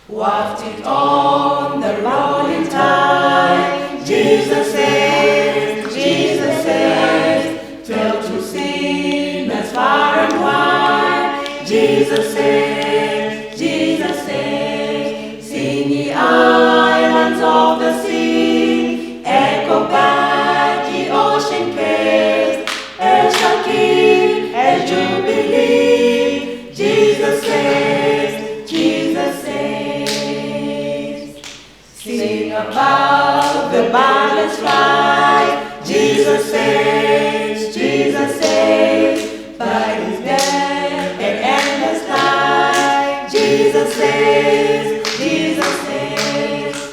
wafted on the rolling tide. Jesus says, tell to sinners far and wide. Jesus says, sing ye islands of the sea, echo back ye ocean caves, El Shakir, El Jubilee. Jesus says, sing above the balanced flight. Jesus says, by his death and endless life. Jesus says,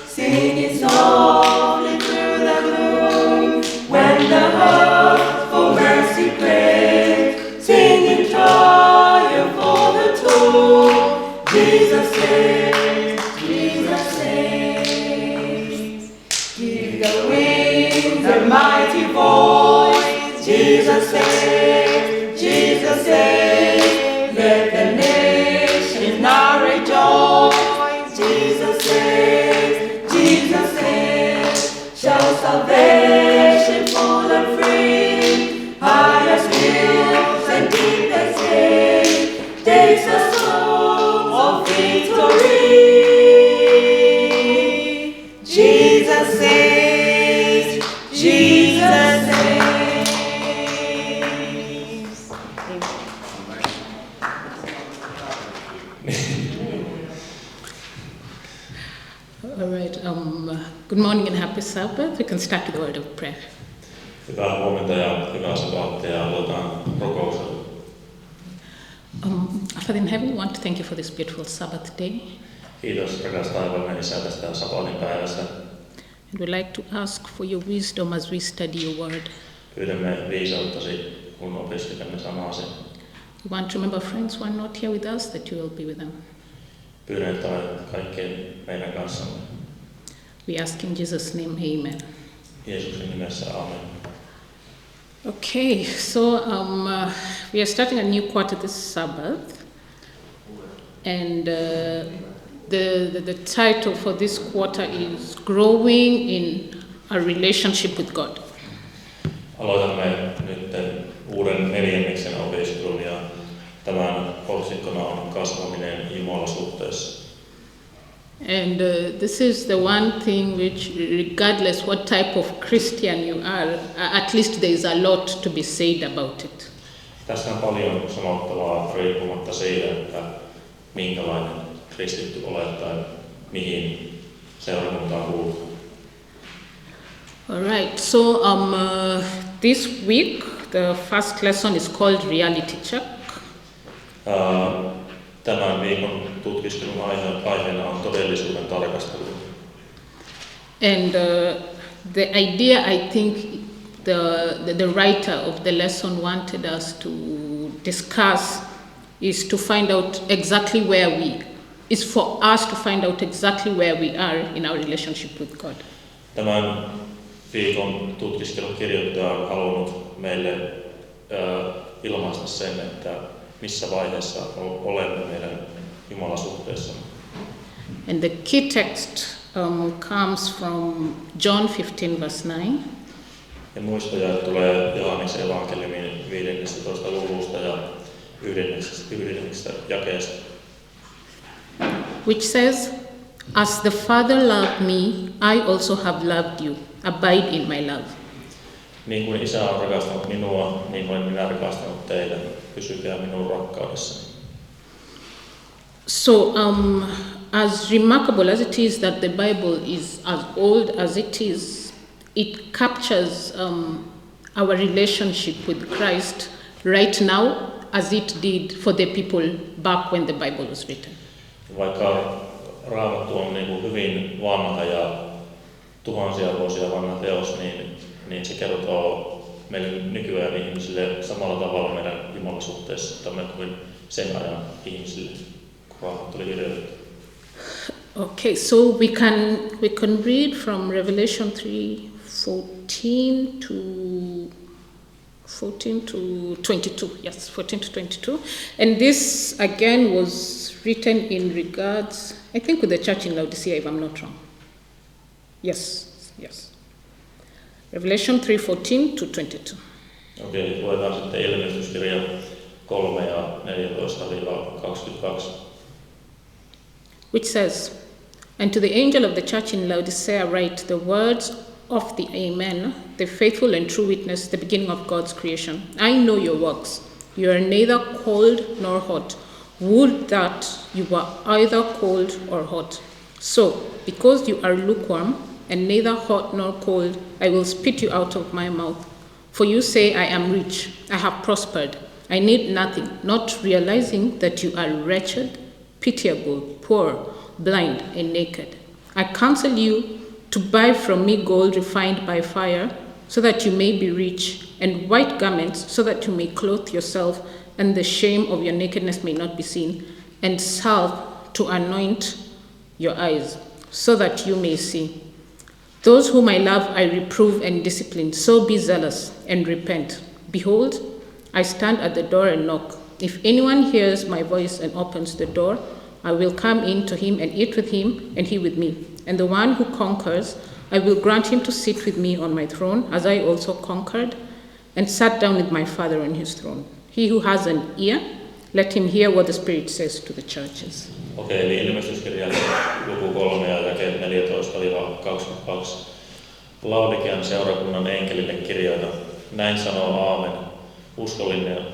sing it softly through the gloom. When the heart for mercy prays, singing triumph for the tomb. Jesus says, give the winds a mighty voice. Jesus says, let the nations now rejoice. Jesus says, show salvation full and free. Highest hills and deepest caves, takes the song of victory. Jesus says, All right. Good morning and happy Sabbath. We can start with the word of prayer. Hyvää huomenta ja hyvää sabbattia ja aloitetaan rukouksella. Father in heaven, we want to thank you for this beautiful Sabbath day. Kiitos rakas taivaallinen Isä tästä sabbatin päivästä. And we'd like to ask for your wisdom as we study your word. Pyydämme viisauttasi, kun opiskelemme sanasi. We want to remember friends who are not here with us, that you will be with them. Pyydän, että olet kaikkien meidän kanssamme. We ask in Jesus' name, amen. Jeesuksen nimessä, amen. Okay, so we are starting a new quarter this Sabbath. And the title for this quarter is Growing in a Relationship with God. Aloitamme nyt uuden neljänneksen opiskelun ja tämän otsikkona on kasvaminen Jumalasuhteessa. And this is the one thing which, regardless what type of Christian you are, at least there is a lot to be said about it. Tässä on paljon sanottavaa riippumatta siitä, että minkälainen kristitty olet tai mihin seurakuntaan kuuluu. All right, so this week the first lesson is called Reality Check. Tämän viikon tutkiskelun aiheena on todellisuuden tarkastelu. And the idea, I think, the writer of the lesson wanted us to discuss is to find out exactly is for us to find out exactly where we are in our relationship with God. Tämän viikon tutkiskelun kirjoittaja on halunnut meille ilmaista sen, että missä vaiheessa olemme meidän Jumalasuhteessamme. And the key text comes from John 15 verse 9. Ja muistoja tulee Johanneksen evankeliumin 15. luvusta ja 11. jakeesta. Which says, as the Father loved me, I also have loved you. Abide in my love. Niin kuin Isä on rakastanut minua, niin olen minä rakastanut teitä. Pysykää minun rakkaudessani. So, as remarkable as it is that the Bible is as old as it is, it captures our relationship with Christ right now as it did for the people back when the Bible was written. Vaikka Raamattu on niin kuin hyvin vanha ja tuhansia vuosia vanha teos, niin se kertoo meille nykyään ihmisille samalla tavalla meidän Jumalasuhteessamme kuin sen ajan ihmisille, kun Raamattu oli kirjoitettu. Okay, so we can read from Revelation 3:14 to 22. Yes, 14 to 22. And this again was written in regards, I think with the church in Laodicea, if I'm not wrong. Yes. Revelation 3:14 to 22. Okei, luetaan sitten ilmestyskirja 3 ja 14-22. Which says, "And to the angel of the church in Laodicea write the words of the Amen, the faithful and true witness, the beginning of God's creation. I know your works. You are neither cold nor hot. Would that you were either cold or hot. So, because you are lukewarm and neither hot nor cold, I will spit you out of my mouth. For you say, I am rich, I have prospered, I need nothing, not realizing that you are wretched, pitiable, poor, blind, and naked. I counsel you to buy from me gold refined by fire, so that you may be rich, and white garments, so that you may clothe yourself, and the shame of your nakedness may not be seen, and salve to anoint your eyes, so that you may see. Those whom I love I reprove and discipline, so be zealous and repent. Behold, I stand at the door and knock. If anyone hears my voice and opens the door, I will come in to him and eat with him, and he with me. And the one who conquers, I will grant him to sit with me on my throne, as I also conquered and sat down with my Father on his throne. He who has an ear, let him hear what the Spirit says to the churches." Okei, eli ilmestyskirja luku 3 ja jakeet 14-22. Laodikean seurakunnan enkelille kirjoita. Näin sanoo Aamen,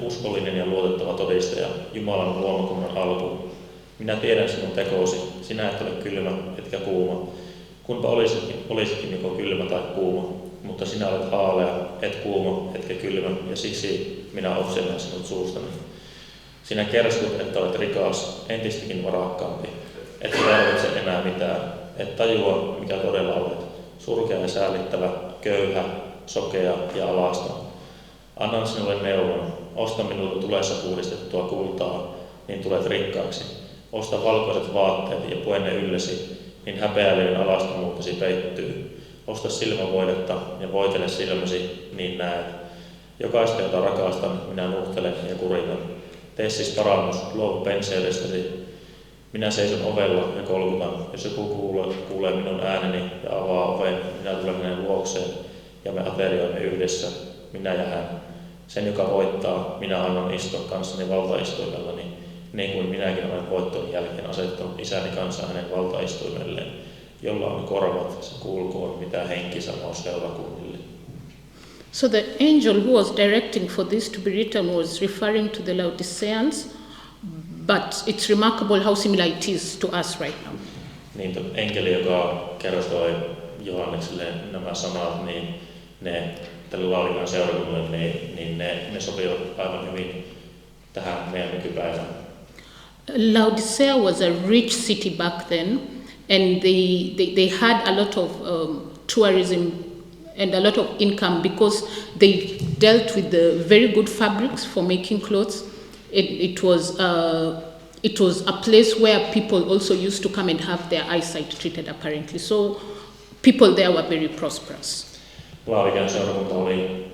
uskollinen ja luotettava todistaja, Jumalan luomakunnan alku. Minä tiedän sinun tekosi, sinä et ole kylmä etkä kuuma. Kunpa olisikin joko kylmä tai kuuma, mutta sinä olet haalea, et kuuma etkä kylmä, ja siksi minä otselen sinut suustani. Sinä kerskut, että olet rikas, entistäkin varakkaampi, et tarvitse enää mitään, et tajua, mikä todella olet, surkea ja säälittävä, köyhä, sokea ja alaston. Annan sinulle neuvon, osta minulta tulessa puhdistettua kultaa, niin tulet rikkaaksi. Osta valkoiset vaatteet ja pue ne yllesi, niin häpeällinen alastomuutesi peittyy. Osta silmävoidetta ja voitele silmäsi, niin näet. Jokaista, jota rakastan, minä nuhtelen ja kuritan. Tee siis parannus, luovu penseydestäsi. Minä seison ovella ja kolkutan. Jos joku kuulee minun ääneni ja avaa oven, minä tulen hänen luokseen ja me aterioimme yhdessä, minä ja hän. Sen, joka voittaa, minä annan istua kanssani valtaistuimellani, niin kuin minäkin olen voittoni jälkeen asettanut isäni kanssa hänen valtaistuimelleen. Jolla on korvat, se kuulkoon, mitä henki sanoo seurakunnille. So the angel who was directing for this to be written was referring to the Laodiceans, but it's remarkable how similar it is to us right now. Niin, enkeli, joka kertoi Johannekselle nämä sanat, niin ne tälle Laodicean seurakunnalle, niin ne sopivat aivan hyvin tähän meidän nykypäivään. Laodicea was a rich city back then, and they had a lot of tourism and a lot of income because they dealt with the very good fabrics for making clothes. It was a place where people also used to come and have their eyesight treated apparently. So people there were very prosperous. Laodicean seurakunta oli,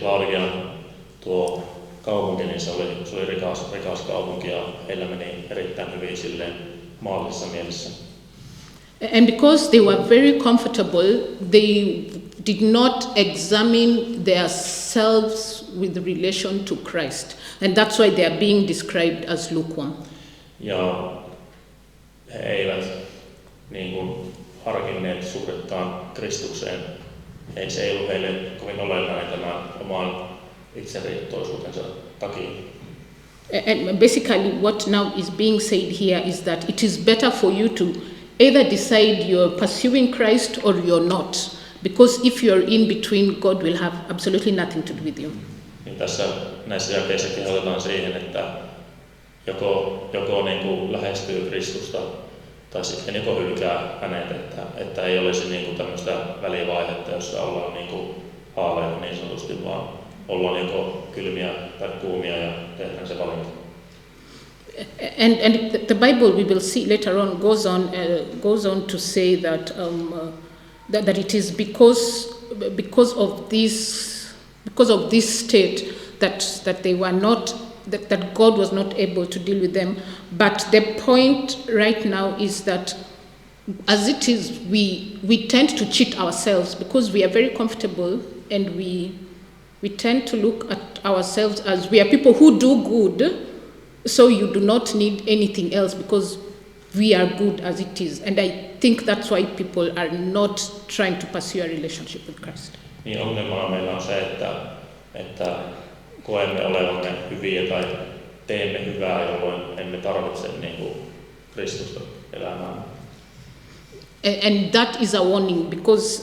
Laodicean tuo kaupunki, niin se oli rikas kaupunki ja heillä meni erittäin hyvin silleen maallisessa mielessä. And because they were very comfortable, they did not examine themselves with relation to Christ. And that's why they are being described as lukewarm. Ja he eivät niin kuin harkinneet suhdettaan Kristukseen. Se ei ollut heille kovin olennainen tämän oman itseriittoisuutensa takia. And basically what now is being said here is that it is better for you to either decide you're pursuing Christ or you're not. Because if you're in between, God will have absolutely nothing to do with you. Niin näissä jakeissa kehotetaan siihen, että joko niin kuin lähestyy Kristusta tai sitten joko hylkää hänet, että ei olisi niin kuin tämmöistä välivaihetta, jossa ollaan niin kuin haaleilla niin sanotusti, vaan ollaan joko kylmiä tai kuumia ja tehdään se valinta. And the Bible, we will see later on, goes on to say that that it is because of this state that they were not that God was not able to deal with them. But the point right now is that as it is, we tend to cheat ourselves because we are very comfortable, and we tend to look at ourselves as we are people who do good, so you do not need anything else because we are good as it is. And I think that's why people are not trying to pursue a relationship with Christ. Niin ongelmana meillä on se, että koemme olevamme hyviä tai teemme hyvää, jolloin emme tarvitse niin kuin Kristusta elämään. And that is a warning, because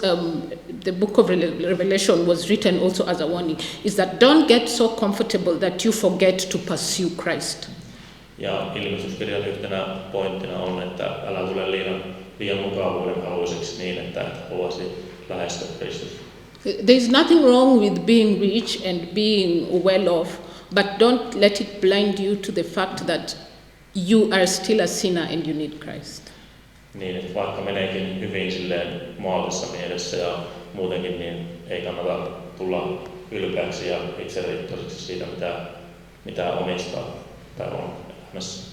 the book of Revelation was written also as a warning, is that don't get so comfortable that you forget to pursue Christ. Ja ilmestyskirjan yhtenä pointtina on, että älä tule liian mukavuuden haluiseksi niin, että haluaisi lähestyä Kristusta. There is nothing wrong with being rich and being well off, but don't let it blind you to the fact that you are still a sinner and you need Christ. Niin, että vaikka meneekin hyvin silleen maalisessa mielessä ja muutenkin, niin ei kannata tulla ylpeäksi ja itseriittoiseksi siitä, mitä omistaa tai on elämässä.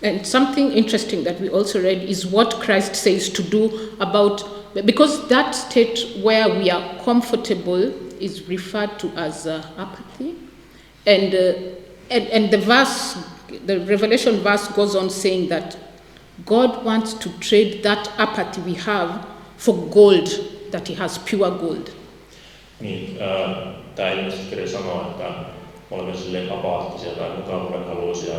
And something interesting that we also read is what Christ says to do about, because that state where we are comfortable is referred to as apathy. And the Revelation verse goes on saying that God wants to trade that apathy we have for gold, that he has pure gold. Niin, tämä ilmestyskirja sanoo, että olemme silleen apaattisia tai mukavuuden haluisia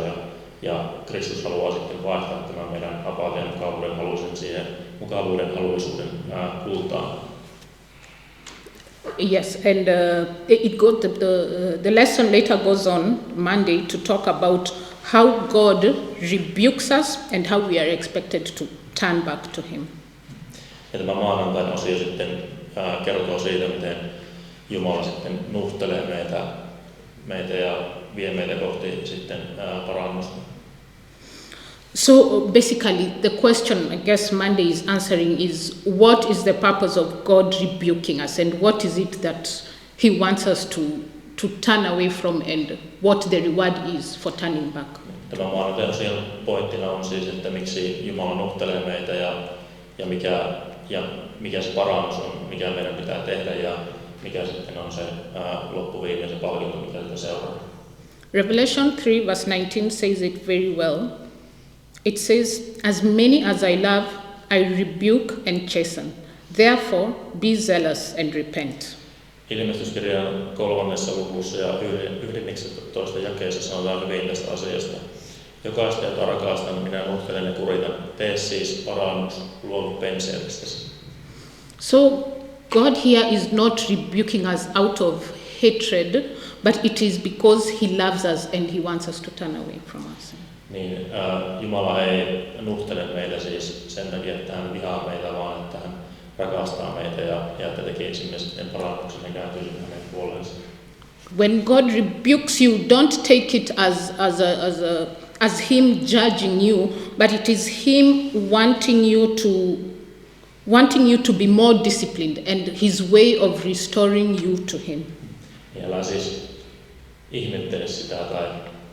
ja Kristus haluaa sitten vaihtaa tämän meidän apaatian mukavuuden haluisen siihen mukavuuden haluisuuden kultaan. Yes, and the lesson later goes on Monday to talk about how God rebukes us and how we are expected to turn back to him. Ja tämä maanantain osio sitten kertoo siitä, miten Jumala sitten nuhtelee meitä ja vie meitä kohti sitten parannusta. So basically the question I guess Monday is answering is, what is the purpose of God rebuking us, and what is it that he wants us to turn away from, and what the reward is for turning back? Tämä maanantain osion pointtina on siis, että miksi Jumala nuhtelee meitä ja mikä se parannus on, mikä meidän pitää tehdä ja mikä sitten on se loppuviimeinen se palkinto, mikä sitä seuraa. Revelation 3 verse 19 says it very well. It says, as many as I love, I rebuke and chasten. Therefore, be zealous and repent. Ilmestyskirjan 3. luvussa ja 11. jakeessa sanotaan hyvin tästä asiasta. Jokaista, jota rakastan, minä nuhtelen ja kuritan. Tee siis parannus, luovu penseeristäsi. So, God here is not rebuking us out of hatred, but it is because he loves us and he wants us to turn away from us. Niin, Jumala ei nuhtele meitä siis sen takia, että hän vihaa meitä, vaan että hän rakastaa meitä ja että tekisimme sitten parannuksen ja kääntyisimme hänen puoleensa. When God rebukes you, don't take it as him judging you, but it is him wanting you to be more disciplined and his way of restoring you to him. Ja älä siis ihmettele sitä tai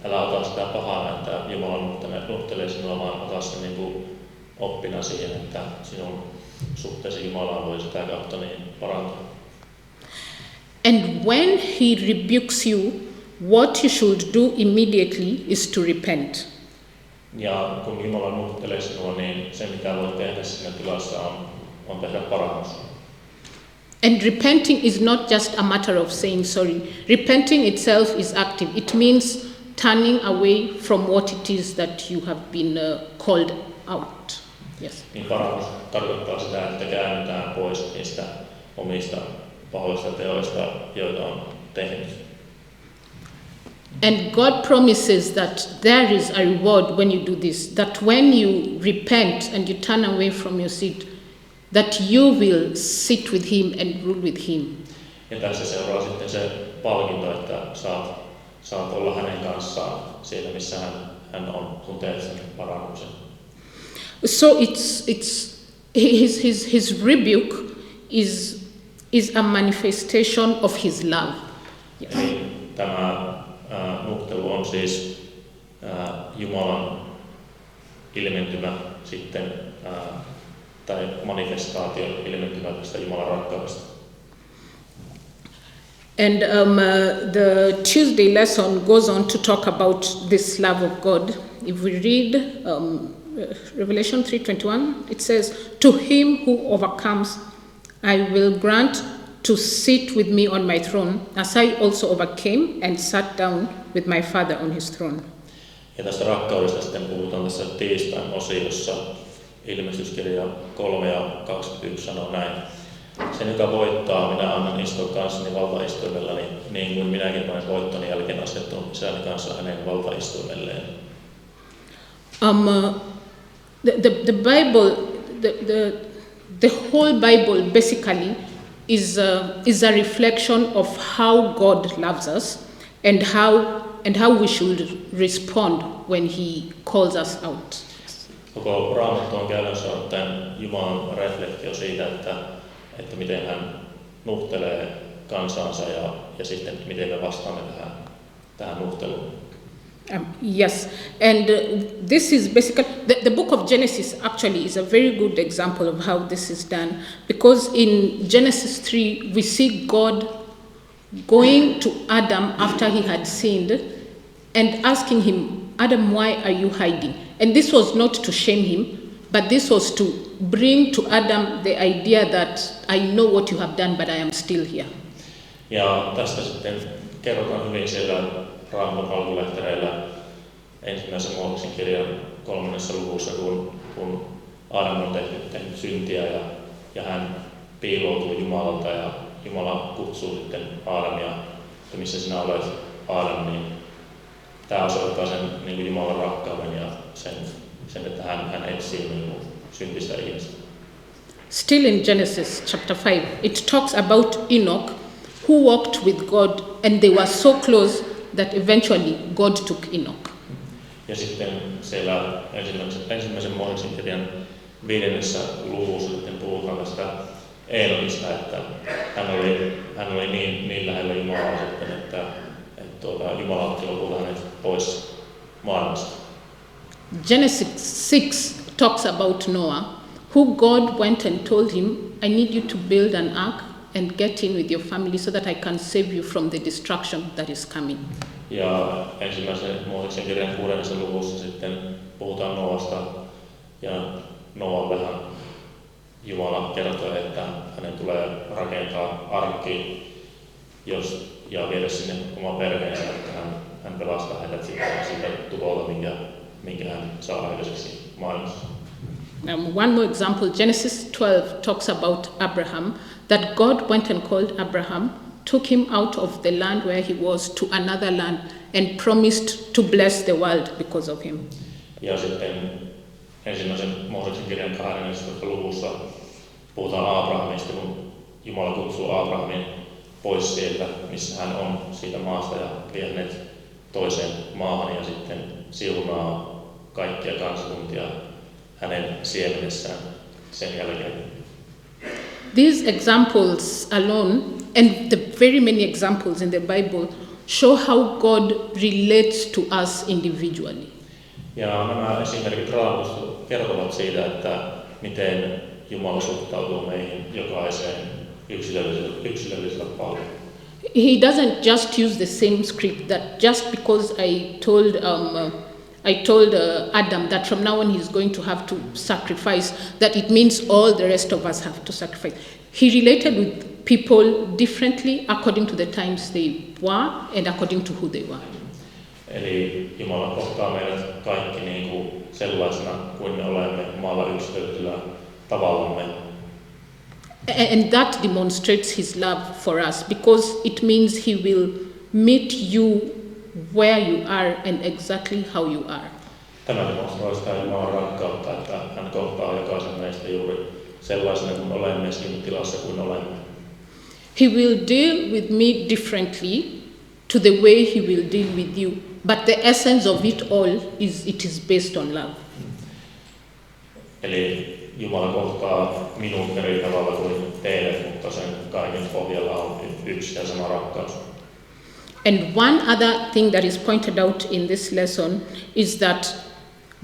älä ota sitä pahana, että Jumala nuhtelee sinua, vaan ota se niin kuin oppina siihen, että sinun suhteesi Jumalaan voi sitä kautta niin parantaa. And when he rebukes you, what you should do immediately is to repent. Ja kun Jumala nuhtelee sinua, niin se mitä voit tehdä siinä tilassa on tehdä parannus. And repenting is not just a matter of saying sorry. Repenting itself is active. It means turning away from what it is that you have been called out. Yes. Niin parannus tarkoittaa sitä, että käännytään pois niistä omista pahoista teoista, joita on tehnyt. And God promises that there is a reward when you do this, that when you repent and you turn away from your sin, that you will sit with him and rule with him. Ja tässä seuraa sitten se palkinto, että saat olla hänen kanssaan siellä, missä hän on, kun teet sen parannuksen. So it's his rebuke is a manifestation of his love. Yes. Eli tämä nuhtelu on siis Jumalan ilmentymä sitten, tai manifestaatio ilmentymä tästä Jumalan rakkaudesta. And the Tuesday lesson goes on to talk about this love of God. If we read Revelation 3:21, it says, "To him who overcomes, I will grant to sit with me on my throne, as I also overcame and sat down with my Father on his throne." Ja tästä rakkaudesta sitten puhutaan tässä tiistain osiossa. Ilmestyskirja 3:21 sanoo näin. Sen, joka voittaa, minä annan istua kanssani valtaistuimellani, niin kuin minäkin olen voittoni jälkeen asettunut isäni kanssa hänen valtaistuimelleen. The Bible, the whole Bible basically is a reflection of how God loves us and how we should respond when he calls us out. Koko Raamattu on käytännössä ottaen Jumalan reflektio siitä, että miten hän nuhtelee kansansa ja sitten miten me vastaamme tähän nuhteluun. Yes, and this is basically, the book of Genesis actually is a very good example of how this is done, because in Genesis 3 we see God going to Adam after he had sinned and asking him, "Adam, why are you hiding?" And this was not to shame him, but this was to bring to Adam the idea that I know what you have done, but I am still here. Ja tästä sitten kerrotaan hyvin siellä Raamatun alkulehtereillä ensimmäisen Mooseksen kirjan 3. luvussa, kun Adam on tehnyt syntiä ja hän piiloutuu Jumalalta ja Jumala kutsuu sitten Adamia, että missä sinä olet, Adam, niin tämä osoittaa sen niin kuin Jumalan rakkauden ja sen että hän etsii niin kuin syntistä ihmistä. Still in Genesis chapter 5, it talks about Enoch, who walked with God, and they were so close that eventually God took Enoch. Ja sitten siellä ensimmäisen Mooseksen kirjan 5. luvussa sitten puhutaan tästä Eenokista, että hän oli niin lähellä Jumalaa sitten, että Jumala otti lopulta hänet pois maailmasta. Genesis 6 talks about Noah, who God went and told him, "I need you to build an ark and get in with your family so that I can save you from the destruction that is coming." Ja ensimmäisen Mooseksen kirjan 6. luvussa sitten puhutaan Noasta ja Noalle Jumala kertoo, että hänen tulee rakentaa arkki ja viedä sinne oma perheensä, että hän pelastaa heidät siitä tuholta, minkä hän saa aikaiseksi maailmassa. One more example, Genesis 12 talks about Abraham, that God went and called Abraham, took him out of the land where he was to another land and promised to bless the world because of him. Ja sitten ensimmäisen Mooseksen kirjan 12. luvussa puhutaan Abrahamista, kun Jumala kutsuu Abrahamin pois sieltä, missä hän on siitä maasta ja vie hänet toiseen maahan ja sitten siunaa kaikkia kansakuntia hänen siemenessään sen jälkeen. These examples alone, and the very many examples in the Bible, show how God relates to us individually. Ja nämä esimerkit Raamatusta kertovat siitä, että miten Jumala suhtautuu meihin jokaiseen yksilöllisellä paljon. He doesn't just use the same script that just because I told Adam that from now on he's going to have to sacrifice, that it means all the rest of us have to sacrifice. He related with people differently according to the times they were and according to who they were. Eli Jumala kohtaa meidät kaikki niin kuin sellaisena kuin me olemme omalla yksilöllisellä tavallamme. And that demonstrates his love for us, because it means he will meet you where you are and exactly how you are. Tämä demonstroi sitä Jumalan rakkautta, että hän kohtaa jokaisen meistä juuri sellaisena kuin olemme siinä tilassa kuin olemme. He will deal with me differently to the way he will deal with you, but the essence of it all is based on love. Eli Jumala kohtaa minun eri tavalla kuin teidät, mutta sen kaiken pohjalla on yksi ja sama rakkaus. And one other thing that is pointed out in this lesson is that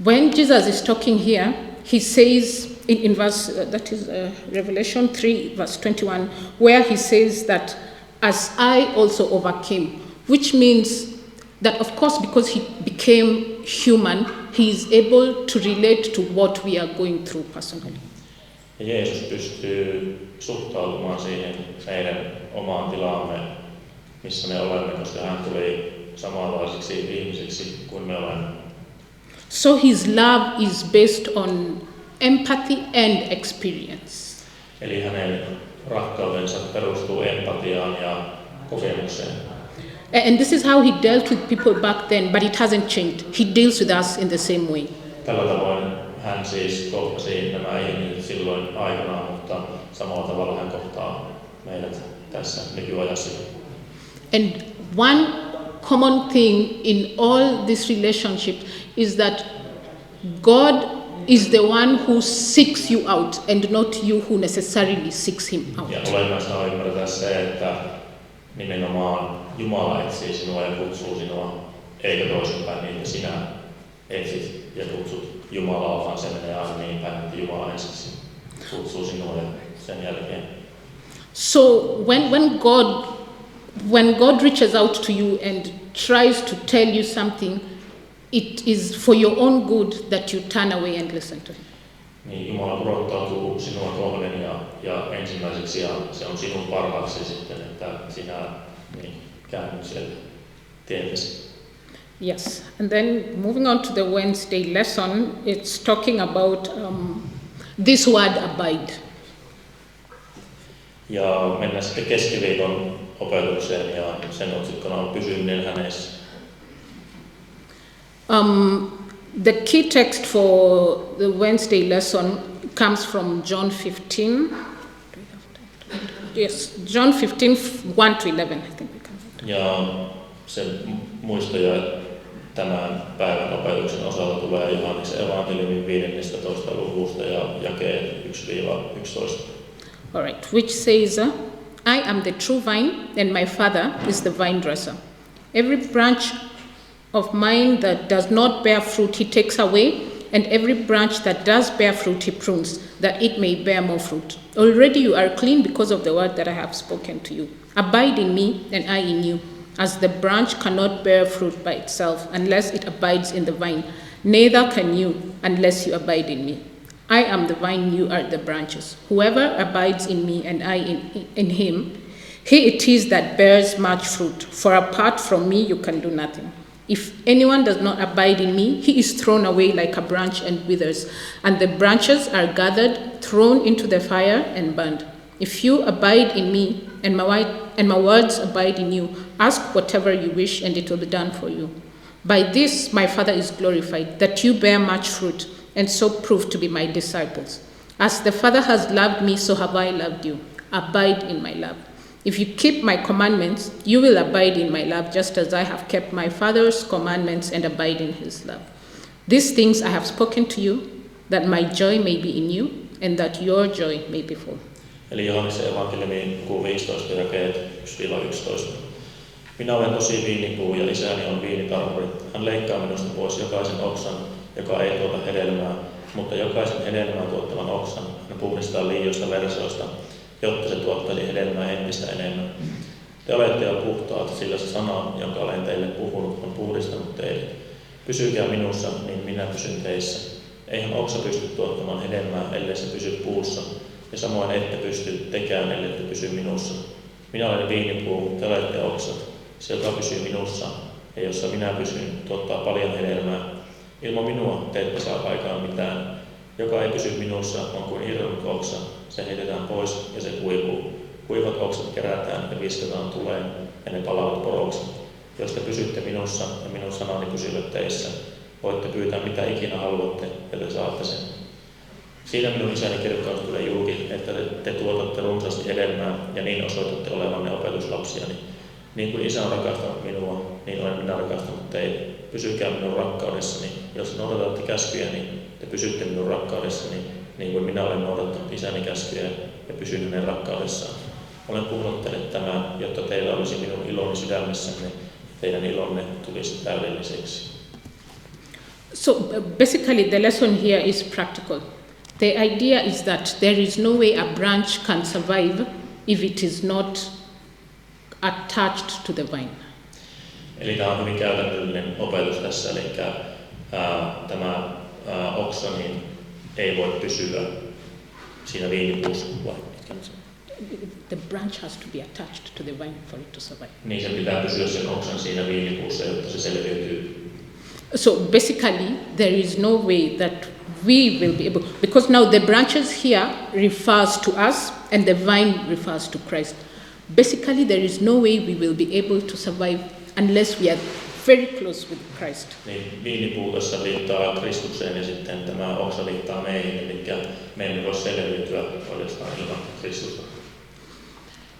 when Jesus is talking here, he says in verse, that is Revelation 3, verse 21, where he says that, as I also overcame, which means that, of course, because he became human, he is able to relate to what we are going through personally. Ja Jeesus pystyy suhtautumaan siihen meidän omaan tilaamme, missä me olemme, koska hän tuli samanlaisiksi ihmisiksi kuin me olemme. So his love is based on empathy and experience. Eli hänen rakkautensa perustuu empatiaan ja kokemukseen. And this is how he dealt with people back then, but it hasn't changed. He deals with us in the same way. Tällä tavoin hän siis kohtasi nämä ihmiset silloin aikanaan, mutta samalla tavalla hän kohtaa meidät tässä nykyajassa. And one common thing in all this relationship is that God is the one who seeks you out and not you who necessarily seeks him out. Ja olennaista on ymmärtää se, että nimenomaan Jumala etsii sinua ja kutsuu sinua, eikä toisinpäin niin, että sinä etsit ja kutsut Jumalaa, vaan se menee aina niin päin, että Jumala ensiksi kutsuu sinua ja sen jälkeen. So when God reaches out to you and tries to tell you something, it is for your own good that you turn away and listen to him. Niin Jumala pudottautuu sinua kohden ja ensimmäiseksi ja se on sinun parhaaksi sitten, että sinä niin, käännyt sieltä tietäsi. Yes, and then moving on to the Wednesday lesson, it's talking about this word abide. Ja mennään sitten keskiviikon opetukseen ja sen otsikkona on pysyminen hänessä. The key text for the Wednesday lesson comes from John 15. Yes, John 15, 1-11, I think we can. Ja se muistoja tämän päivän opetuksen osalta tulee Johanneksen evankeliumin 15. luvusta ja jakeet 1-11. All right, which says, I am the true vine, and my Father is the vine dresser. Every branch of mine that does not bear fruit he takes away, and every branch that does bear fruit he prunes, that it may bear more fruit. Already you are clean because of the word that I have spoken to you. Abide in me, and I in you. As the branch cannot bear fruit by itself unless it abides in the vine, neither can you unless you abide in me. I am the vine, you are the branches. Whoever abides in me and I in him, he it is that bears much fruit, for apart from me you can do nothing. If anyone does not abide in me, he is thrown away like a branch and withers, and the branches are gathered, thrown into the fire and burned. If you abide in me, and my words abide in you, ask whatever you wish, and it will be done for you. By this my Father is glorified, that you bear much fruit, and so prove to be my disciples. As the Father has loved me, so have I loved you. Abide in my love. If you keep my commandments, you will abide in my love, just as I have kept my Father's commandments and abide in his love. These things I have spoken to you, that my joy may be in you, and that your joy may be full. Eli Johanneksen evankeliumin luku 15 jakeet 1-11. Minä olen tosi viinipuu ja isäni on viinitarhuri. Hän leikkaa minusta pois jokaisen oksan, joka ei tuota hedelmää, mutta jokaisen hedelmää tuottavan oksan hän puhdistaa liioista versoista, jotta se tuottaisi hedelmää entistä enemmän. Te olette jo puhtaat, sillä se sana, jonka olen teille puhunut, on puhdistanut teidät. Pysykää minussa, niin minä pysyn teissä. Eihän oksa pysty tuottamaan hedelmää, ellei se pysy puussa, ja samoin ette pysty tekään, ellei te pysy minussa. Minä olen viinipuu, te olette oksat. Se, joka pysyy minussa, ja jossa minä pysyn, tuottaa paljon hedelmää. Ilman minua te ette saa aikaan mitään. Joka ei pysy minussa, on kuin irronnut oksa. Se heitetään pois ja se kuivuu. Kuivat oksat kerätään ja viskataan tuleen, ja ne palaavat poroksi. Jos te pysytte minussa ja minun sanani pysyvät teissä, voitte pyytää mitä ikinä haluatte, ja te saatte sen. Siinä minun isäni kirkkaus tulee julki, että te tuotatte runsaasti hedelmää, ja niin osoitatte olevanne opetuslapsiani. Niin kuin isä on rakastanut minua, niin olen minä rakastanut teitä. Pysykää minun rakkaudessani. Jos noudatatte käskyjäni, te pysytte minun rakkaudessani, niin kuin minä olen noudattanut isäni käskyjä ja pysyn hänen rakkaudessaan. Olen puhunut teille tämän, jotta teillä olisi minun iloni sydämessänne teidän ilonne tulisi täydelliseksi. So basically the lesson here is practical. The idea is that there is no way a branch can survive if it is not attached to the vine. Eli tämä on hyvin käytännöllinen opetus tässä, eli tämä oksa niin ei voi pysyä siinä viinipuussa. The branch has to be attached to the vine for it to survive. Niin sen pitää pysyä sen oksan siinä viinipuussa, jotta se selviytyy. So basically there is no way that we will be able, because now the branches here refers to us and the vine refers to Christ. Basically there is no way we will be able to survive unless we are very close with Christ. Niin viinipuu tässä viittaa Kristukseen ja sitten tämä oksa viittaa meihin, eli me emme voi selviytyä oikeastaan ilman Kristusta.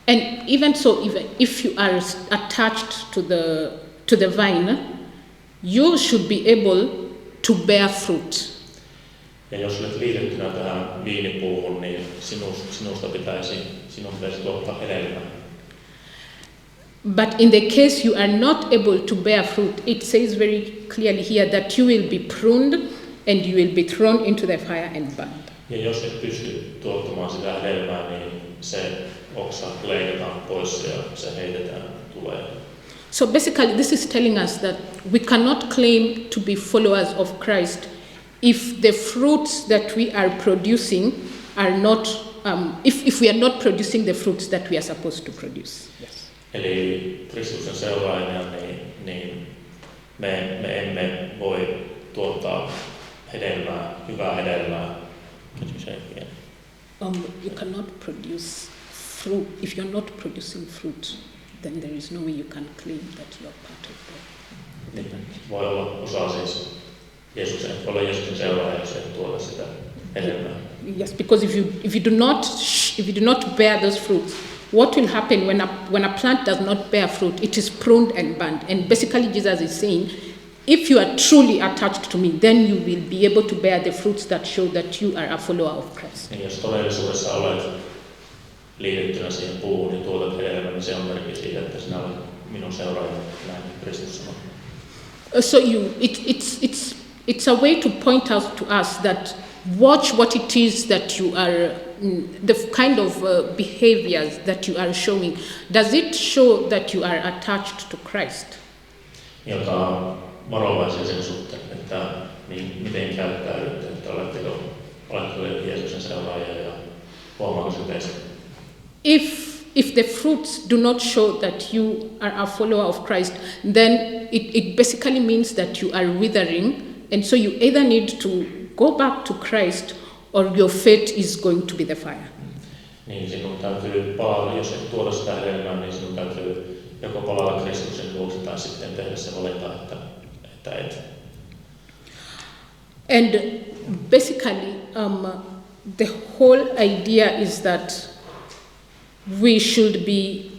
And even so, even if you are attached to the vine, you should be able to bear fruit. Ja jos olet liitettynä tähän viinipuuhun, niin sinun pitäisi tuottaa hedelmää. But in the case you are not able to bear fruit, it says very clearly here that you will be pruned and you will be thrown into the fire and burned. Ja jos et pysty tuottamaan sitä hedelmää, niin se oksa leikataan pois ja se heitetään tulee. So basically this is telling us that we cannot claim to be followers of Christ if the fruits that we are producing are not, if we are not producing the fruits that we are supposed to produce. Yes. Eli Kristuksen seuraajana niin me emme voi tuottaa hedelmää, hyvää hedelmää. You cannot produce fruit. If you're not producing fruit, then there is no way you can claim that you are part of God. Niin, voi olla osa siis Jeesuksen seuraaja, jos et tuota sitä hedelmää. Yes, because if you do not bear those fruits, what will happen when a plant does not bear fruit? It is pruned and burned. And basically Jesus is saying, if you are truly attached to me, then you will be able to bear the fruits that show that you are a follower of Christ. Niin, jos todellisuudessa olet liitettynä siihen puuhun ja tuotat hedelmää, niin se on merkki siitä, että sinä olet minun seuraajani, näin Kristus sanoo. So it's a way to point out to us that watch what it is that you are, the kind of behaviors that you are showing. Does it show that you are attached to Christ? Joka varovaisia sen suhteen, että miten käyttäydytte, että oletteko Jeesuksen seuraajia ja huomaako se teistä? If the fruits do not show that you are a follower of Christ, then it basically means that you are withering, and so you either need to go back to Christ or your fate is going to be the fire. Niin sinun täytyy palata, jos et tuoda sitä hedelmää, niin sinun täytyy joko palata Kristuksen luokse tai sitten tehdä se valinta, että et. And basically, the whole idea is that we should be,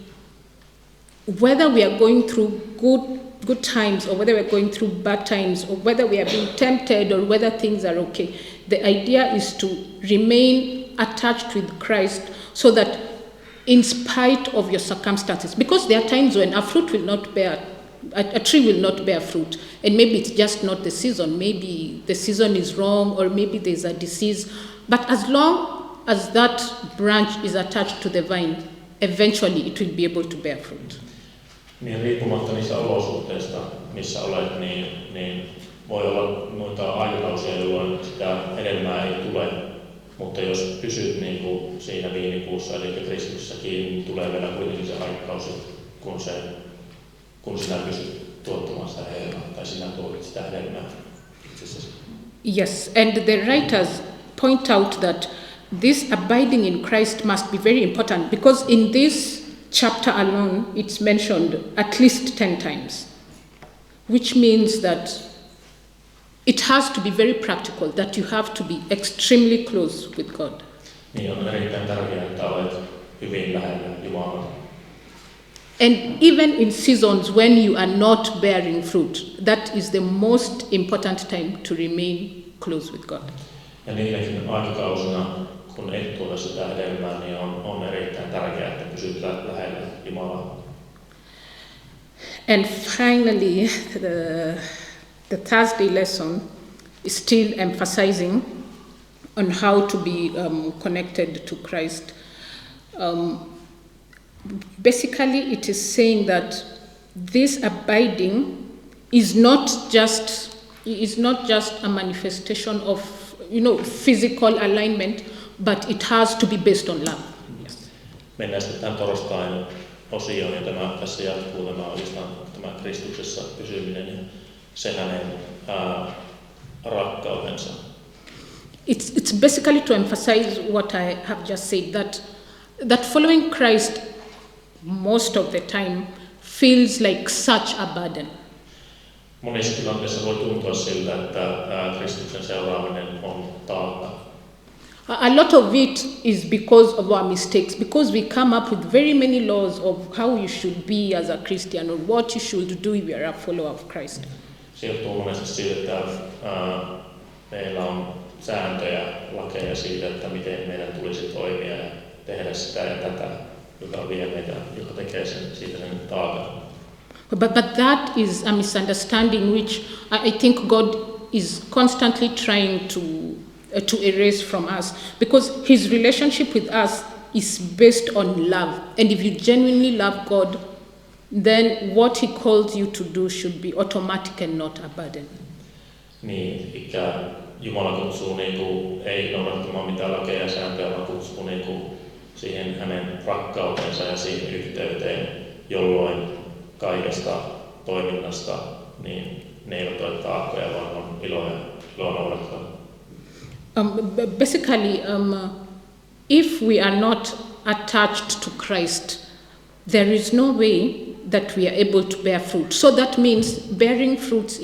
whether we are going through good times or whether we're going through bad times or whether we are being tempted or whether things are okay, the idea is to remain attached with Christ so that in spite of your circumstances, because there are times when a tree will not bear fruit, and maybe it's just not the season, maybe the season is wrong or maybe there's a disease, but as long as that branch is attached to the vine, eventually it will be able to bear fruit. Niin riippumatta niistä olosuhteista, missä olet, niin voi olla noita aikakausia, jolloin sitä hedelmää ei tule. Mutta jos pysyt niin kuin siinä viinipuussa, eli Kristuksessa kiinni, niin tulee vielä kuitenkin se aikakausi, kun sinä pystyt tuottamaan sitä hedelmää, tai sinä tuotit sitä hedelmää itsessäsi. Yes, and the writers point out that this abiding in Christ must be very important, because in this chapter alone, it's mentioned at least 10 times, which means that it has to be very practical, that you have to be extremely close with God. Niin on erittäin tärkeää, että olet hyvin lähellä Jumalaa. And even in seasons when you are not bearing fruit, that is the most important time to remain close with God. Ja niilläkin aikakausina, kun et tuota sitä hedelmää, niin on erittäin tärkeää, että pysyt lähellä Jumalaa. And finally, the Thursday lesson is still emphasizing on how to be connected to Christ. Basically, it is saying that this abiding is not just a manifestation of physical alignment, but it has to be based on love. Yes. Mennään sitten tähän torstain osioon, ja tässä jatkuu tämä Kristuksessa pysyminen ja se hänen rakkautensa. It's basically to emphasize what I have just said, that following Christ most of the time feels like such a burden. Monissa tilanteissa voi tuntua siltä, että Kristuksen seuraaminen on taakka. A lot of it is because of our mistakes, because we come up with very many laws of how you should be as a Christian or what you should do if you are a follower of Christ. Se johtuu monesti siitä, että meillä on sääntöjä, lakeja siitä, että miten meidän tulisi toimia ja tehdä sitä ja tätä, joka vie meitä, joka tekee siitä sen taakan. But that is a misunderstanding which I think God is constantly trying to erase from us, because his relationship with us is based on love. And if you genuinely love God, then what he calls you to do should be automatic and not a burden. Niin, ikä Jumala kutsuu ei noudattamaan mitään lakeja ja sääntöjä, vaan kutsuu siihen hänen rakkautensa ja siihen yhteyteen, jolloin kaikesta toiminnasta niin ne eivät ole taakkoja, vaan on iloa noudattaa. Basically, if we are not attached to Christ, there is no way that we are able to bear fruit. So that means bearing fruits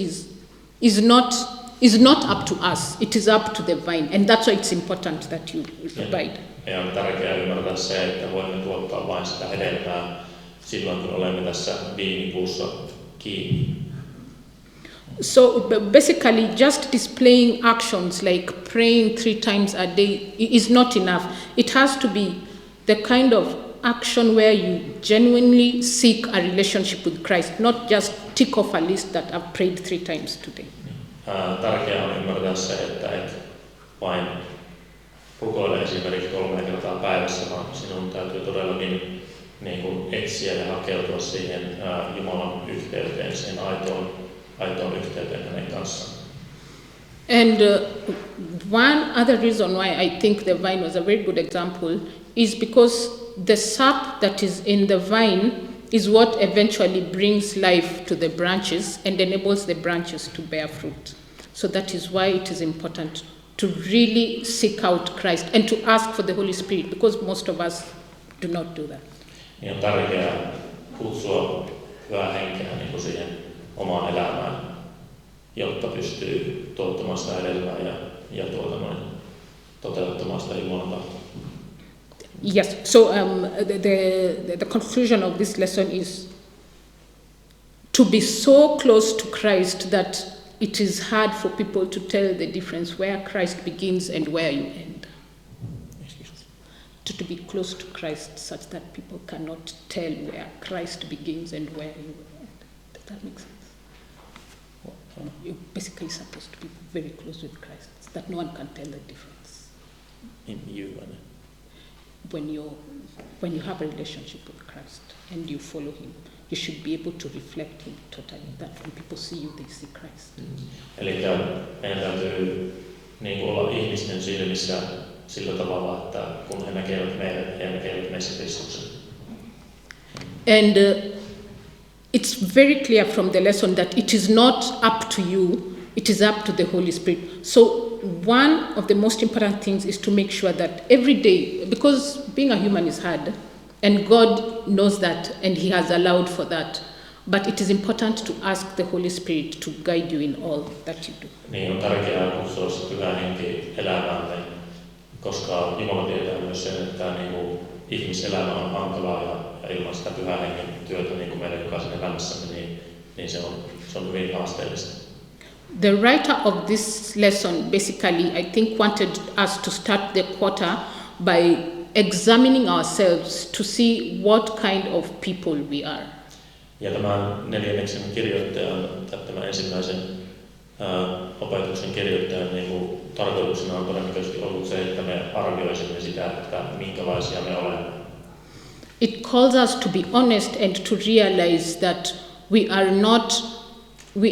is not up to us. It is up to the vine, and that's why it's important that you abide. Ja on tärkeää ymmärtää se, että voimme tuottaa vain sitä hedelmää silloin, kun olemme tässä viinipuussa kiinni. So basically, just displaying actions like praying 3 times a day is not enough. It has to be the kind of action where you genuinely seek a relationship with Christ, not just tick off a list that I've prayed 3 times today. Tärkeää on ymmärtää se, että et vain rukoile esimerkiksi 3 kertaa päivässä, vaan sinun täytyy todella niin kuin etsiä ja hakeutua siihen Jumalan yhteyteen, siihen aitoon yhteyteen hänen kanssaan. And one other reason why I think the vine was a very good example is because the sap that is in the vine is what eventually brings life to the branches and enables the branches to bear fruit. So that is why it is important to really seek out Christ and to ask for the Holy Spirit, because most of us do not do that. Niin on tärkeää kutsua hyvää henkeä niin siihen omaan elämään, jotta pystyy tuottamaan sitä hedelmää ja toteuttamaan sitä Jumalan tahtoa. Yes, so the conclusion of this lesson is to be so close to Christ that it is hard for people to tell the difference where Christ begins and where you end. To be close to Christ such that people cannot tell where Christ begins and where you end. Does that make sense? You're basically supposed to be very close with Christ, so that no one can tell the difference. In you and when you have a relationship with Christ and you follow him, you should be able to reflect him totally, that when people see you, they see Christ. Eli meidän täytyy olla ihmisten silmissä sillä tavalla, että kun he näkevät meidät, he näkevät meissä Kristuksen. And it's very clear from the lesson that it is not up to you, it is up to the Holy Spirit. So one of the most important things is to make sure that every day, because being a human is hard, and God knows that, and he has allowed for that, but it is important to ask the Holy Spirit to guide you in all that you do. Niin on tärkeää kutsua hyvää henki elämäämme, koska Jumala tietää myös sen, että ihmiselämä on hankalaa ja ilman sitä pyhän hengen työtä niin kuin meidän jokaisen elämässämme, niin se on hyvin haasteellista. The writer of this lesson basically, I think, wanted us to start the quarter by examining ourselves to see what kind of people we are. Ja tämän neljänneksen kirjoittajan, tai tämän ensimmäisen opetuksen kirjoittajan tarkoituksena on todennäköisesti ollut se, että me arvioisimme sitä, että minkälaisia me olemme. It calls us to be honest and to realize that we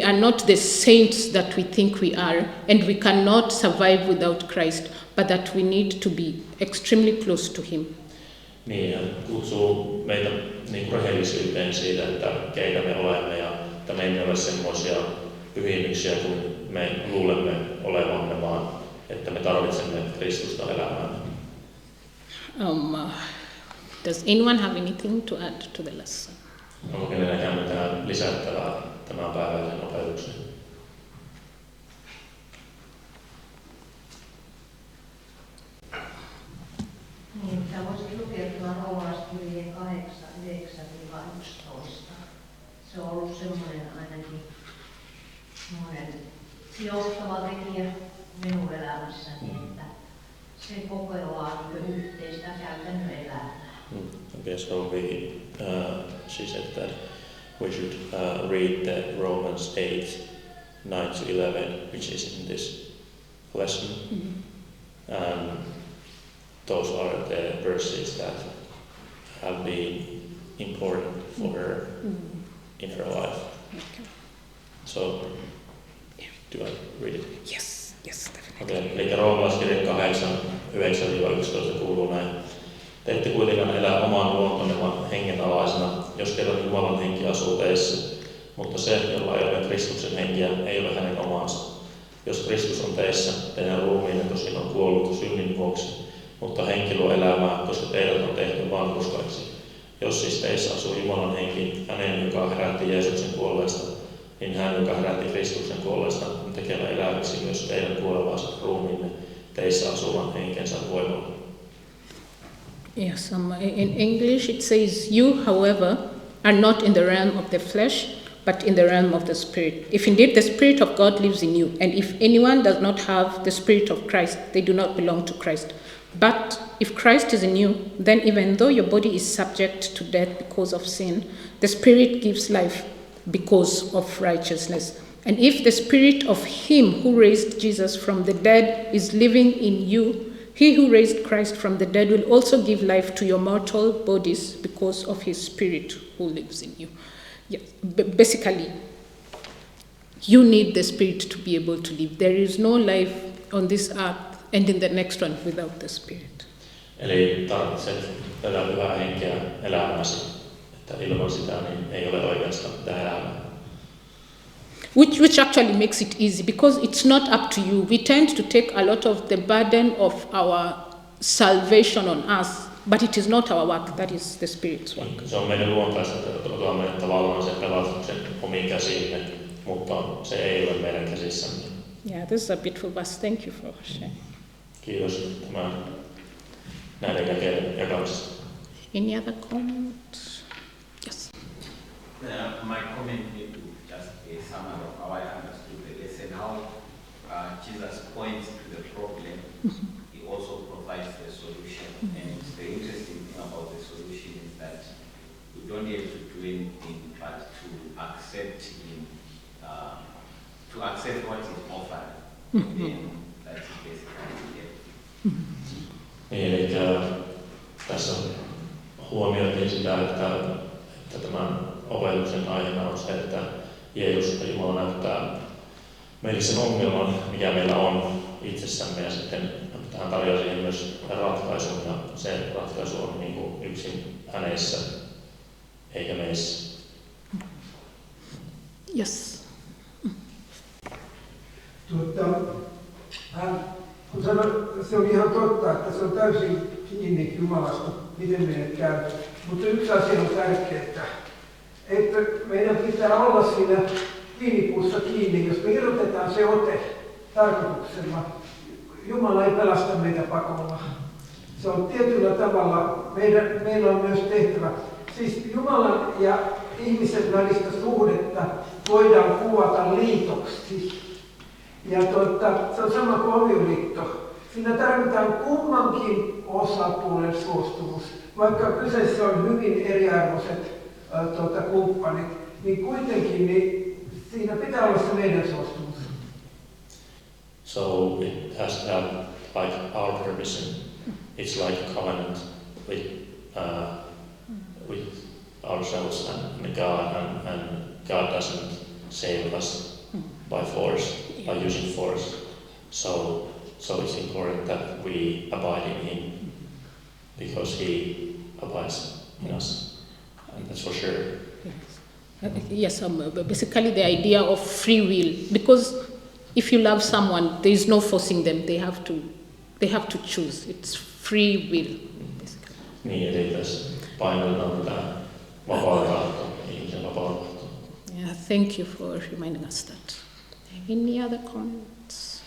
are not the saints that we think we are, and we cannot survive without Christ, but that we need to be extremely close to Him. Niin, hän kutsuu meitä rehellisyyteen siitä, että keitä me olemme ja että me emme ole semmoisia pyhimyksiä kuin me luulemme olevamme, vaan että me tarvitsemme Kristusta elämään. Does anyone have anything to add to the lesson? Onko kenelläkään mitään lisättävää tämän päiväisen opetuksen? Niin, tämä voisi lukea tuon Roomalaiskirjeen 8:9-11. Se on ollut semmoinen ainakin johtava tekijä minun elämässäni, että se kokeillaan yhteistä käytännön elämää. Okay, so she said that we should read the Romans 8:9-11, which is in this lesson. And those are the verses that have been important for her in her life. Okay. So, do I read it? Yes, definitely. Okay, eli Roomalaiskirje 8:9-11 kuuluu näin. Te ette kuitenkaan elää oman luontonne vaan hengen alaisena, jos kerran Jumalan henki asuu teissä. Mutta se, jolla ei ole Kristuksen henkiä, ei ole hänen omansa. Jos Kristus on teissä, teidän ruumiinne tosin on kuollut synnin vuoksi, mutta henki luo elämää, koska teidät on tehty vanhurskaiksi. Jos siis teissä asuu Jumalan henki, hänen, joka herätti Jeesuksen kuolleesta, niin hän, joka herätti Kristuksen kuolleesta, on tekevä eläväksi myös teidän kuolevaiset ruumiinne teissä asuvan henkensä voimalla. Yes, in English it says, "You, however, are not in the realm of the flesh, but in the realm of the Spirit. If indeed the Spirit of God lives in you, and if anyone does not have the Spirit of Christ, they do not belong to Christ. But if Christ is in you, then even though your body is subject to death because of sin, the Spirit gives life because of righteousness. And if the Spirit of Him who raised Jesus from the dead is living in you, He who raised Christ from the dead will also give life to your mortal bodies because of His Spirit who lives in you." Yeah, basically, you need the Spirit to be able to live. There is no life on this earth and in the next one without the Spirit. Eli tarvitset tätä pyhää henkeä elämäsi, että ilman sitä niin ei ole oikeastaan mitään elämää. Which actually makes it easy because it's not up to you. We tend to take a lot of the burden of our salvation on us, but it is not our work, that is the Spirit's work. Se on meidän luontaista, että otamme tavallaan sen pelastuksen omiin käsiimme, mutta se ei ole meidän käsissämme. Yeah, this is a beautiful verse. Thank you for sharing. Kiitos näiden jakeiden jakamisesta. Any other comments? Yes. My comment may be just a summary of how I understood the lesson, how Jesus points to the problem, He also provides the solution. And the interesting thing about the solution is that we don't have to do anything but to accept Him, to accept what is offered. Then that's basically it. Niin, eli tässä huomioitiin sitä, että tämän opetuksen aiheena on se, että Jeesus ja Jumala näyttää meille sen ongelman, mikä meillä on itsessämme, ja sitten hän tarjoaa siihen myös ratkaisun, ja se ratkaisu on niin kuin yksin hänessä, eikä meissä. Yes. Kun sanoin, se on ihan totta, että se on täysin kiinni Jumalasta, miten meidät käy. Mutta yksi asia on tärkeää, että meidän pitää olla siinä viinipuussa kiinni, jos me irrotetaan se ote tarkoituksella. Jumala ei pelasta meitä pakolla. Se on tietyllä tavalla, meillä on myös tehtävä. Siis Jumalan ja ihmisen välistä suhdetta voidaan kuvata liitoksi. Ja se on sama kuin avioliitto. Siinä tarvitaan kummankin osapuolen suostumus, vaikka kyseessä on hyvin eriarvoiset kumppanit. niin kuitenkin niin siinä pitää olla se meidän suostumus. So it has to have like our permission. It's like a covenant with ourselves and God, and God doesn't save us by force, by using force. So it's important that we abide in Him because He abides in us, and that's for sure. Yes, basically the idea of free will, because if you love someone, there is no forcing them. They have to choose. It's free will. Basically. Niin, eli tässä painotetaan tätä vapaa tahtoa, ihmisen vapaa tahtoa. Yeah, thank you for reminding us that. Any other comments?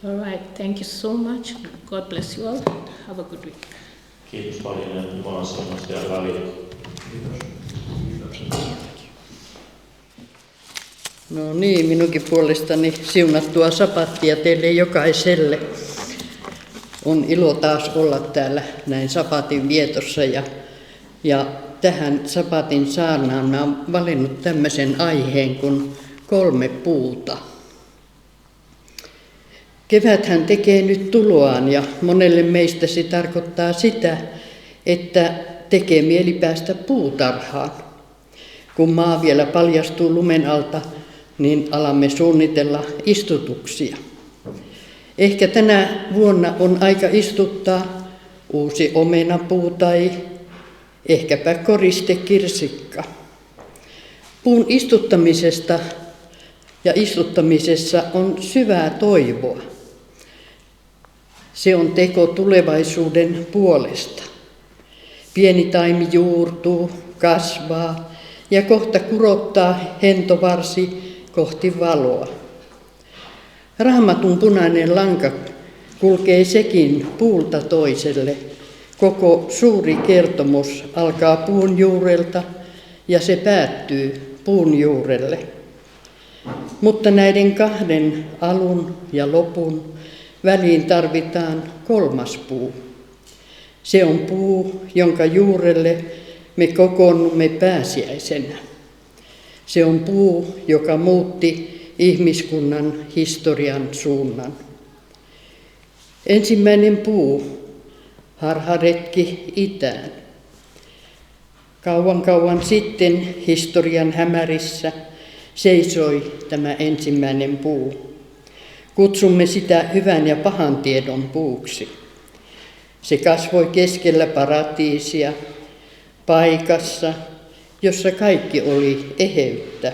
All right, thank you so much. God bless you all. Have a good week. Kiitos paljon ja Jumalan siunausta ja hyvää viikkoa. No niin, minunkin puolestani siunattua sapattia teille jokaiselle. On ilo taas olla täällä näin sapatin vietossa ja tähän sapatin saarnaan mä oon valinnut tämmöisen aiheen kuin 3 puuta. Keväthän tekee nyt tuloaan ja monelle meistä se tarkoittaa sitä, että tekee mieli päästä puutarhaan. Kun maa vielä paljastuu lumen alta, niin alamme suunnitella istutuksia. Ehkä tänä vuonna on aika istuttaa uusi omenapuu tai ehkäpä koristekirsikka. Puun istuttamisesta ja istuttamisessa on syvää toivoa. Se on teko tulevaisuuden puolesta. Pieni taimi juurtuu, kasvaa ja kohta kurottaa hentovarsi kohti valoa. Raamatun punainen lanka kulkee sekin puulta toiselle. Koko suuri kertomus alkaa puun juurelta ja se päättyy puun juurelle. Mutta näiden 2 alun ja lopun väliin tarvitaan 3. puu. Se on puu, jonka juurelle me kokoonnumme pääsiäisenä. Se on puu, joka muutti ihmiskunnan historian suunnan. Ensimmäinen puu, harharetki itään. Kauan sitten historian hämärissä seisoi tämä ensimmäinen puu. Kutsumme sitä hyvän ja pahan tiedon puuksi. Se kasvoi keskellä paratiisia, paikassa, jossa kaikki oli eheyttä.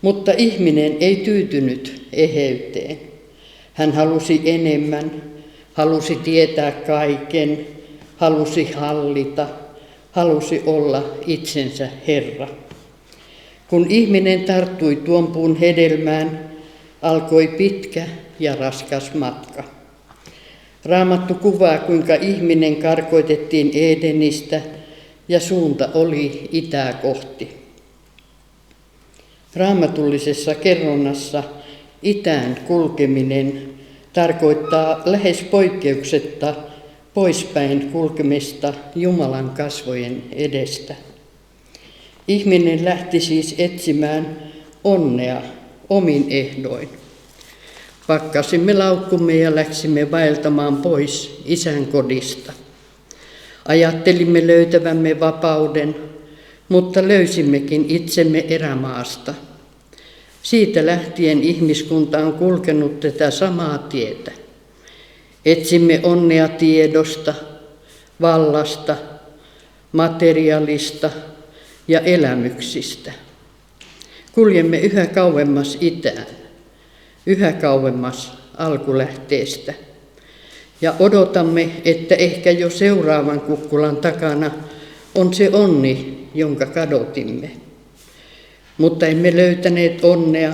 Mutta ihminen ei tyytynyt eheyteen. Hän halusi enemmän, halusi tietää kaiken, halusi hallita, halusi olla itsensä herra. Kun ihminen tarttui tuon puun hedelmään, alkoi pitkä ja raskas matka. Raamattu kuvaa, kuinka ihminen karkoitettiin Edenistä ja suunta oli itää kohti. Raamatullisessa kerronnassa itään kulkeminen tarkoittaa lähes poikkeuksetta poispäin kulkemista Jumalan kasvojen edestä. Ihminen lähti siis etsimään onnea omin ehdoin. Pakkasimme laukkumme ja läksimme vaeltamaan pois Isän kodista. Ajattelimme löytävämme vapauden, mutta löysimmekin itsemme erämaasta. Siitä lähtien ihmiskunta on kulkenut tätä samaa tietä. Etsimme onnea tiedosta, vallasta, materialista ja elämyksistä. Kuljemme yhä kauemmas itään, yhä kauemmas alkulähteestä. Ja odotamme, että ehkä jo seuraavan kukkulan takana on se onni, jonka kadotimme. Mutta emme löytäneet onnea,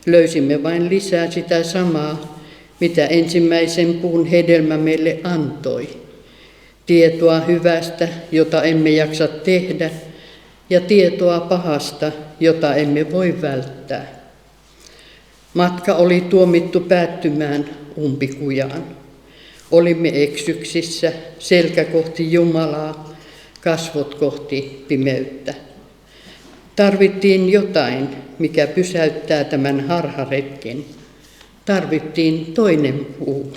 löysimme vain lisää sitä samaa, mitä ensimmäisen puun hedelmä meille antoi. Tietoa hyvästä, jota emme jaksa tehdä, ja tietoa pahasta, jota emme voi välttää. Matka oli tuomittu päättymään umpikujaan. Olimme eksyksissä, selkä kohti Jumalaa, kasvot kohti pimeyttä. Tarvittiin jotain, mikä pysäyttää tämän harharetken. Tarvittiin toinen puu.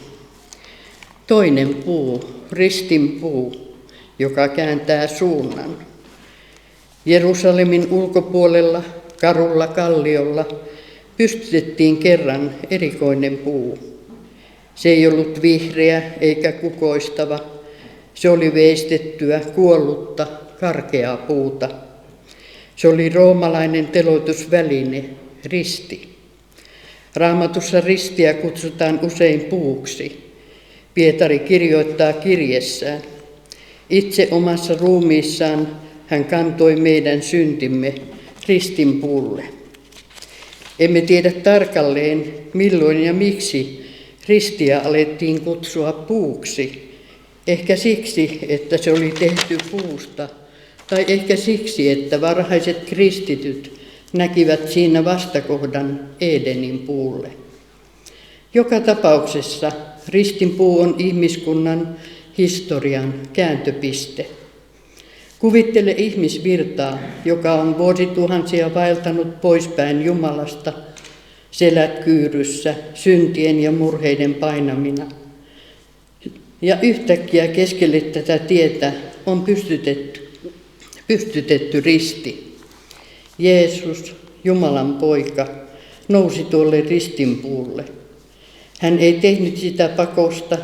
Toinen puu, ristin puu, joka kääntää suunnan. Jerusalemin ulkopuolella, karulla kalliolla, pystytettiin kerran erikoinen puu. Se ei ollut vihreä eikä kukoistava. Se oli veistettyä, kuollutta, karkeaa puuta. Se oli roomalainen teloitusväline, risti. Raamatussa ristiä kutsutaan usein puuksi. Pietari kirjoittaa kirjessään: itse omassa ruumiissaan hän kantoi meidän syntimme ristinpuulle. Emme tiedä tarkalleen, milloin ja miksi ristiä alettiin kutsua puuksi. Ehkä siksi, että se oli tehty puusta, tai ehkä siksi, että varhaiset kristityt näkivät siinä vastakohdan Edenin puulle. Joka tapauksessa ristinpuu on ihmiskunnan historian kääntöpiste. Kuvittele ihmisvirtaa, joka on vuosituhansia vaeltanut poispäin Jumalasta, selät kyyryssä, syntien ja murheiden painamina. Ja yhtäkkiä keskelle tätä tietä on pystytetty risti. Jeesus, Jumalan poika, nousi tuolle ristinpuulle. Hän ei tehnyt sitä pakosta,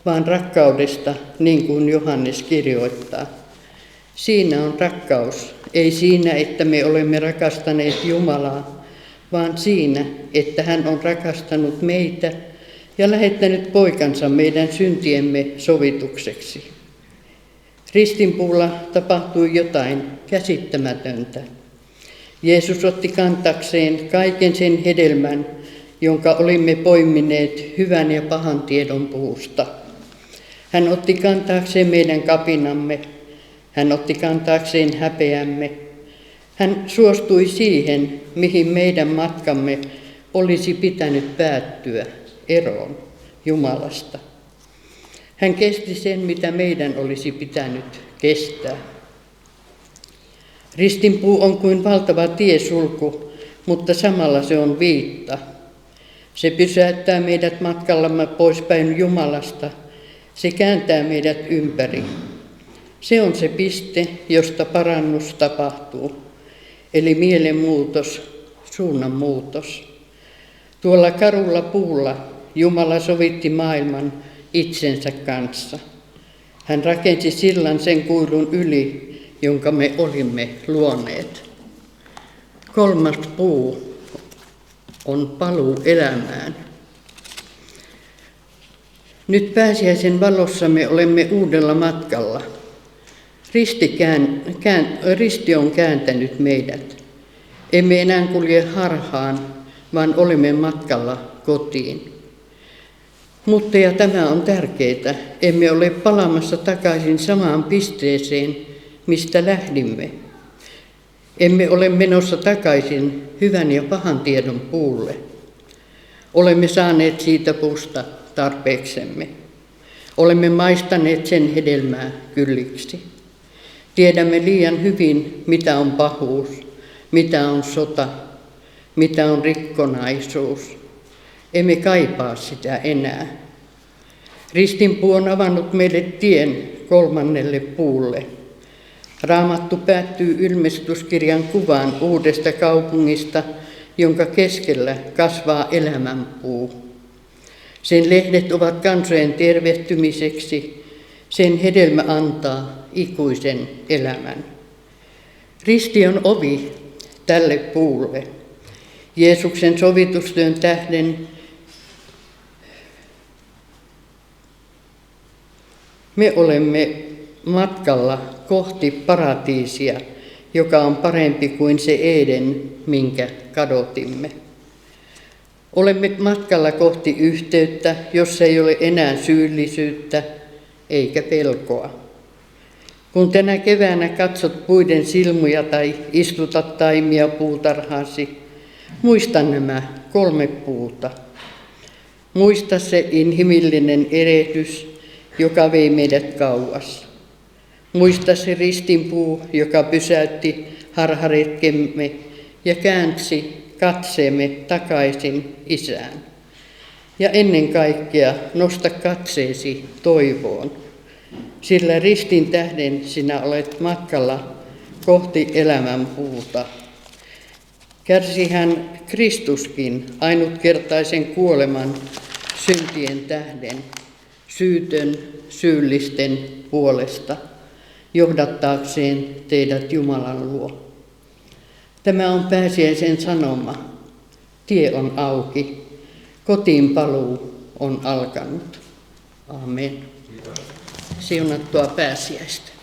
vaan rakkaudesta, niin kuin Johannes kirjoittaa. Siinä on rakkaus, ei siinä, että me olemme rakastaneet Jumalaa, vaan siinä, että hän on rakastanut meitä ja lähettänyt poikansa meidän syntiemme sovitukseksi. Ristinpuulla tapahtui jotain käsittämätöntä. Jeesus otti kantakseen kaiken sen hedelmän, jonka olimme poimineet hyvän ja pahan tiedon puusta. Hän otti kantaakseen meidän kapinamme. Hän otti kantaakseen häpeämme. Hän suostui siihen, mihin meidän matkamme olisi pitänyt päättyä, eroon Jumalasta. Hän kesti sen, mitä meidän olisi pitänyt kestää. Ristinpuu on kuin valtava tiesulku, mutta samalla se on viitta. Se pysäyttää meidät matkallamme poispäin Jumalasta. Se kääntää meidät ympäri. Se on se piste, josta parannus tapahtuu, eli mielenmuutos, suunnanmuutos. Tuolla karulla puulla Jumala sovitti maailman itsensä kanssa. Hän rakensi sillan sen kuilun yli, jonka me olimme luoneet. Kolmas puu on paluu elämään. Nyt pääsiäisen valossa me olemme uudella matkalla. Risti on kääntänyt meidät. Emme enää kulje harhaan, vaan olemme matkalla kotiin. Mutta ja tämä on tärkeää, emme ole palaamassa takaisin samaan pisteeseen, mistä lähdimme. Emme ole menossa takaisin hyvän ja pahan tiedon puulle. Olemme saaneet siitä puusta tarpeeksemme. Olemme maistaneet sen hedelmää kylliksi. Tiedämme liian hyvin, mitä on pahuus, mitä on sota, mitä on rikkonaisuus. Emme kaipaa sitä enää. Ristinpuu on avannut meille tien kolmannelle puulle. Raamattu päättyy ilmestyskirjan kuvaan uudesta kaupungista, jonka keskellä kasvaa elämänpuu. Sen lehdet ovat kansojen tervehtymiseksi, sen hedelmä antaa ikuisen elämän. Risti on ovi tälle puulle. Jeesuksen sovitustyön tähden me olemme matkalla kohti paratiisia, joka on parempi kuin se Eden, minkä kadotimme. Olemme matkalla kohti yhteyttä, jossa ei ole enää syyllisyyttä eikä pelkoa. Kun tänä keväänä katsot puiden silmuja tai istutat taimia puutarhaasi, muista nämä 3 puuta. Muista se inhimillinen erehdys, joka vei meidät kauas. Muista se ristinpuu, joka pysäytti harharetkemme ja käänsi katseemme takaisin Isään. Ja ennen kaikkea nosta katseesi toivoon, sillä ristin tähden sinä olet matkalla kohti elämän puuta. Kärsihän Kristuskin ainutkertaisen kuoleman syntien tähden, syytön syyllisten puolesta, johdattaakseen teidät Jumalan luo. Tämä on pääsiäisen sanoma. Tie on auki. Kotiin paluu on alkanut. Amen. Siunattua pääsiäistä.